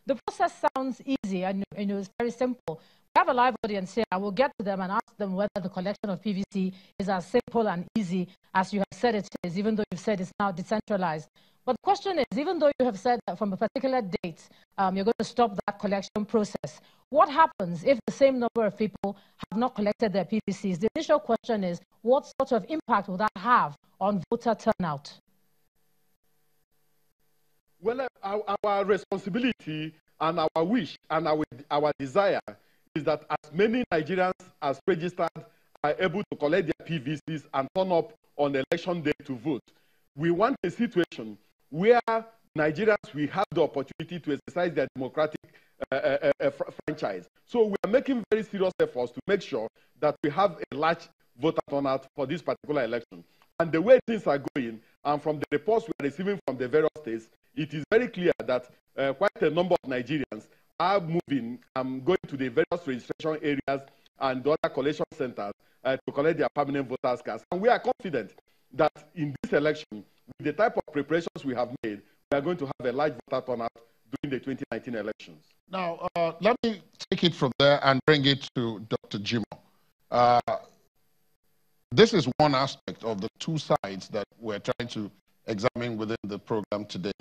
The process sounds easy and it's very simple. We have a live audience here. I will get to them and ask them whether the collection of PVC is as simple and easy as you have said it is, even though you've said it's now decentralized. But the question is, even though you have said that from a particular date, you're going to stop that collection process, what happens if the same number of people have not collected their PVCs? The initial question is, what sort of impact will that have on voter turnout? Well, our responsibility and our wish and our desire is that as many Nigerians as registered are able to collect their PVCs and turn up on election day to vote. We want a situation where Nigerians will have the opportunity to exercise their democratic franchise. So we are making very serious efforts to make sure that we have a large voter turnout for this particular election. And the way things are going, and from the reports we are receiving from the various states, it is very clear that quite a number of Nigerians are moving, going to the various registration areas and the other collection centers to collect their permanent voters' cards. And we are confident that in this election, with the type of preparations we have made, we are going to have a large voter turnout during the 2019 elections. Now, let me take it from there and bring it to Dr. Jimo. This is one aspect of the two sides that we're trying to examine within the program today.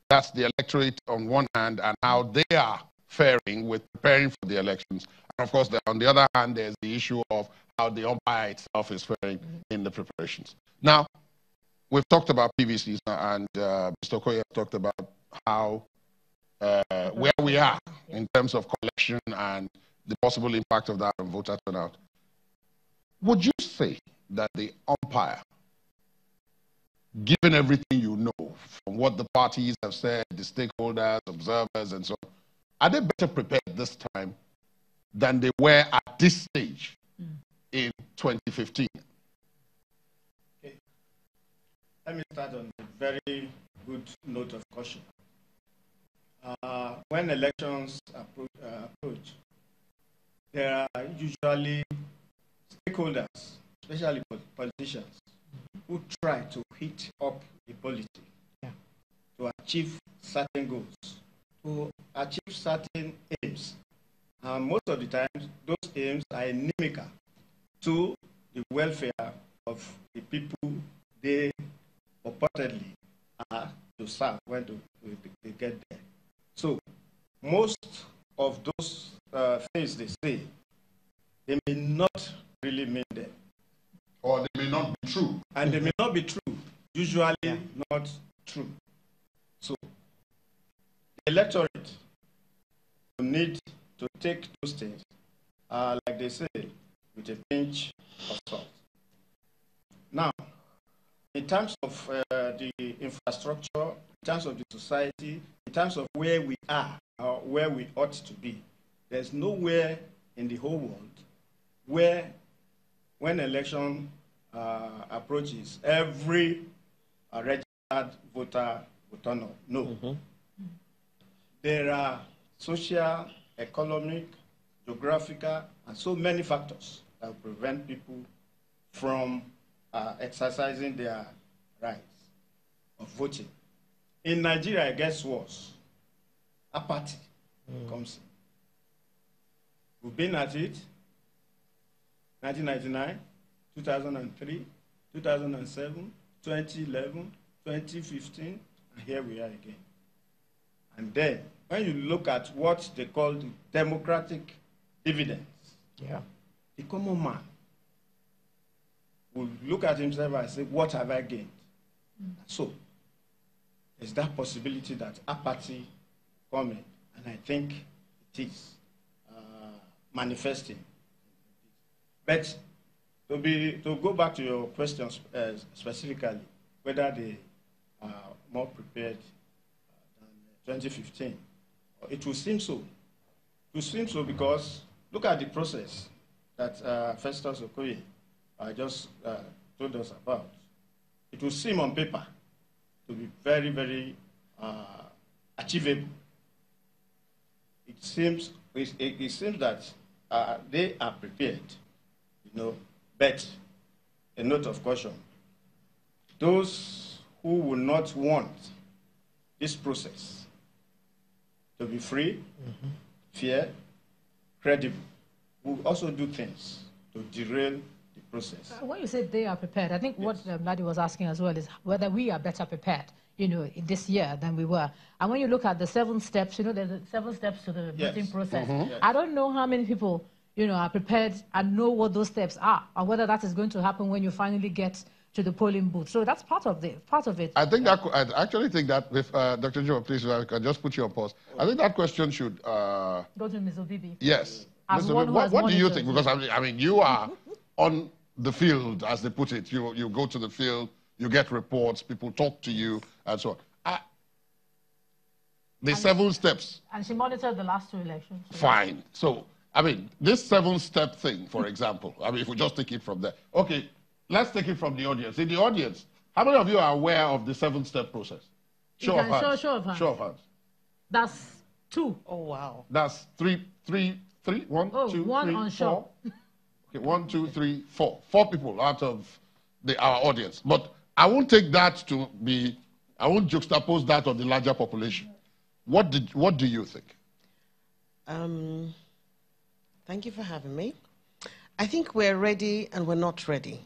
That's the electorate on one hand and how they are faring with preparing for the elections. And of course, on the other hand, there's the issue of how the umpire itself is faring in the preparations. Now, we've talked about PVCs and Mr. Okoye talked about how, where we are in terms of collection and the possible impact of that on voter turnout. Would you say that the umpire, given everything you know, from what the parties have said, the stakeholders, observers, and so on, are they better prepared this time than they were at this stage in 2015? Okay. Let me start on a very good note of caution. When elections approach, there are usually stakeholders, especially politicians, who try to hit up the polity to achieve certain goals, to achieve certain aims. And most of the time, those aims are inimical to the welfare of the people they purportedly are to serve when they get there. So most of those things they say, they may not really mean them. Or they may not be true. And they may not be true, usually not true. So the electorate will need to take those things, like they say, with a pinch of salt. Now, in terms of the infrastructure, in terms of the society, in terms of where we are, or where we ought to be, there's nowhere in the whole world where, when election approaches, every registered voter will turn up. No. There are social, economic, geographical, and so many factors that will prevent people from exercising their rights of voting. In Nigeria, it gets worse. Apathy comes in. We've been at it 1999, 2003, 2007, 2011, 2015, and here we are again. And then, when you look at what they call the democratic dividends, the common man will look at himself and say, what have I gained? So, there's that possibility that apathy coming, and I think it is manifesting. But to go back to your question specifically, whether they are more prepared than 2015, it will seem so. It will seem so because look at the process that Festus Okoye just told us about. It will seem on paper to be very, very achievable. It seems that they are prepared, but a note of caution. Those who will not want this process to be free, fair, credible. We'll also do things to derail the process. When you say they are prepared, I think what Nadi was asking as well is whether we are better prepared, this year than we were. And when you look at the 7 steps, there's 7 steps to the voting process. Yes. I don't know how many people, are prepared and know what those steps are, or whether that is going to happen when you finally get to the polling booth. So that's part of it. I actually think that, if Dr. Joe, please, I can just put you on pause. I think that question should go to Ms. Obibi. Yes. What do you think? Because I mean, you are on the field, as they put it. You go to the field, you get reports, people talk to you, and so on. The 7 steps. And she monitored the last 2 elections. Fine. So, I mean, this 7-step thing, for example, I mean, if we just take it from there. Okay, let's take it from the audience. In the audience, how many of you are aware of the 7-step process? Show of hands. Show of hands. Show of hands. That's 2. Oh, wow. That's 3. 1, 2, 1 3, on 4. show. Okay, 1, 2, 3, 4. 4 people out of our audience. But I won't take that to be, I won't juxtapose that on the larger population. What do you think? Thank you for having me. I think we're ready and we're not ready.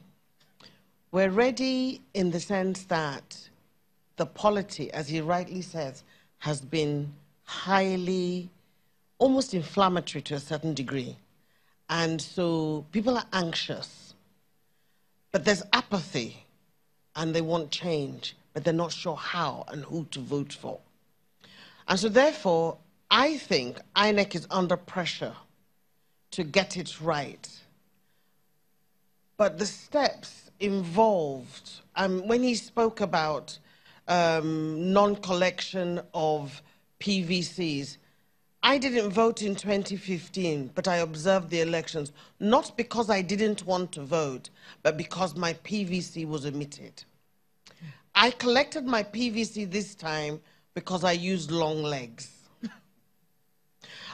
We're ready in the sense that the polity, as he rightly says, has been highly, almost inflammatory to a certain degree. And so people are anxious, but there's apathy, and they want change, but they're not sure how and who to vote for. And so therefore, I think INEC is under pressure to get it right. But the steps involved, when he spoke about non-collection of PVCs, I didn't vote in 2015, but I observed the elections, not because I didn't want to vote, but because my PVC was omitted. I collected my PVC this time because I used long legs.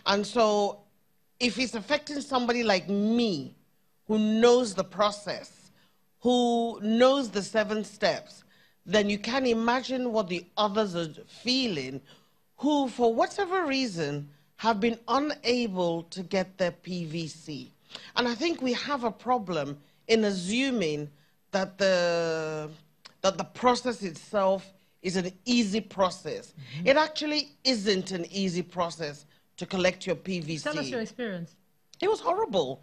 And so if it's affecting somebody like me, who knows the process, who knows the 7 steps, then you can imagine what the others are feeling, who, for whatever reason, have been unable to get their PVC. And I think we have a problem in assuming that the process itself is an easy process. It actually isn't an easy process to collect your PVC. Tell us your experience. It was horrible.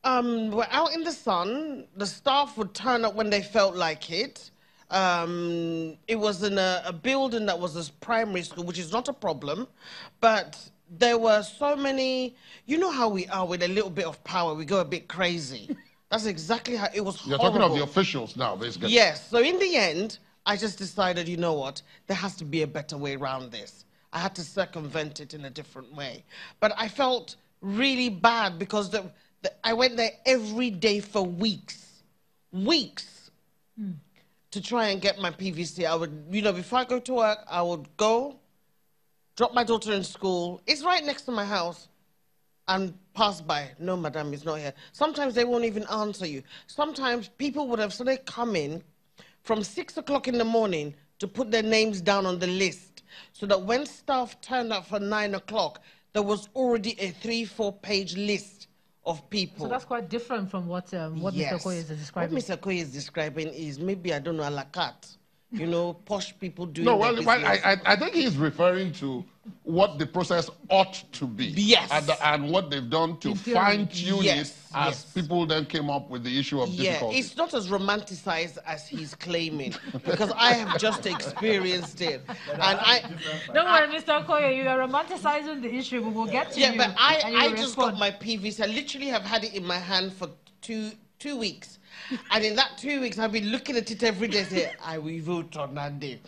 We're out in the sun. The staff would turn up when they felt like it. It was in a building that was a primary school, which is not a problem, but there were so many, you know how we are with a little bit of power, we go a bit crazy. That's exactly how it was. You're horrible. talking of the officials now, basically. Yes, so in the end, I just decided, you know what, there has to be a better way around this. I had to circumvent it in a different way. But I felt really bad because I went there every day for weeks to try and get my PVC. I would, before I go to work, I would go, drop my daughter in school. It's right next to my house. And pass by. No, madam, it's not here. Sometimes they won't even answer you. Sometimes people would have started coming from 6 o'clock in the morning to put their names down on the list so that when staff turned up for 9 o'clock, there was already a 3-4 page list of people. So that's quite different from what Yes. Mr. Okoye is describing. What Mr. Okoye is describing is maybe, I don't know, a la carte. Posh people doing No, well, their I think he's referring to what the process ought to be. Yes. And what they've done to fine-tune it as people then came up with the issue of difficulty. It's not as romanticized as he's claiming, because I have just experienced it. And don't worry, Mr. Okoye, you are romanticizing the issue. We will get to you. Yeah, but I just got my PVC. I literally have had it in my hand for two weeks. And in that 2 weeks, I've been looking at it every day, saying, I will vote on that day.